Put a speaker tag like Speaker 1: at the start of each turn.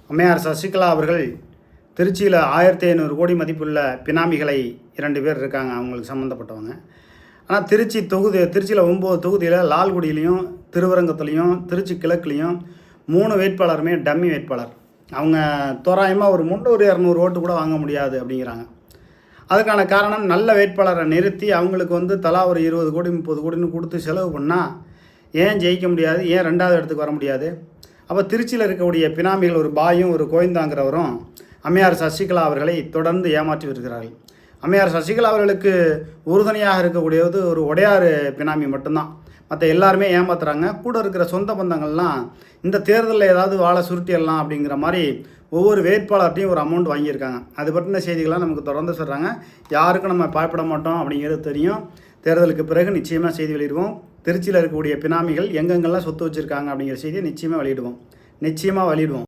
Speaker 1: அம்மையார் சசிகலா அவர்கள் திருச்சியில் 1500 கோடி மதிப்புள்ள பினாமிகளை 2 பேர் இருக்காங்க, அவங்களுக்கு சம்மந்தப்பட்டவங்க. ஆனால் திருச்சியில் 9 தொகுதியில் லால்குடியிலையும் திருவரங்கத்துலேயும் திருச்சி கிழக்குலேயும் 3 வேட்பாளருமே டம்மி வேட்பாளர். அவங்க தோராயமாக ஒரு 300-200 ஓட்டு கூட வாங்க முடியாது அப்படிங்கிறாங்க. அதுக்கான காரணம், நல்ல வேட்பாளரை நிறுத்தி அவங்களுக்கு தலா ஒரு 20 கோடி 30 கோடின்னு கொடுத்து செலவு பண்ணால் ஏன் ஜெயிக்க முடியாது, ஏன் 2வது இடத்துக்கு வர முடியாது? அப்போ திருச்சியில் இருக்கக்கூடிய பினாமிகள் ஒரு பாயும் ஒரு கோயந்தாங்கிறவரும் அம்மையார் சசிகலா அவர்களை தொடர்ந்து ஏமாற்றி வருகிறார்கள். அம்மையார் சசிகலா அவர்களுக்கு உறுதுணையாக இருக்கக்கூடியது ஒரு உடையார் பினாமி மட்டும்தான். மற்ற எல்லாருமே ஏமாத்துறாங்க. கூட இருக்கிற சொந்த பந்தங்கள்லாம் இந்த தேர்தலில் ஏதாவது வாழை சுருட்டிடலாம் அப்படிங்கிற மாதிரி ஒவ்வொரு வேட்பாளர்கிட்டையும் ஒரு அமௌண்ட் வாங்கியிருக்காங்க. அது பற்றின செய்திகள்லாம் நமக்கு தொடர்ந்து சொல்கிறாங்க. யாருக்கும் நம்ம பயப்பட மாட்டோம் அப்படிங்கிறது தெரியும். தேர்தலுக்கு பிறகு நிச்சயமாக செய்தி வெளியிடுவோம். திருச்சியில் இருக்கக்கூடிய பினாமிகள் எங்கெங்கெல்லாம் சொத்து வச்சுருக்காங்க அப்படிங்கிற செய்தியை நிச்சயமாக வெளியிடுவோம்.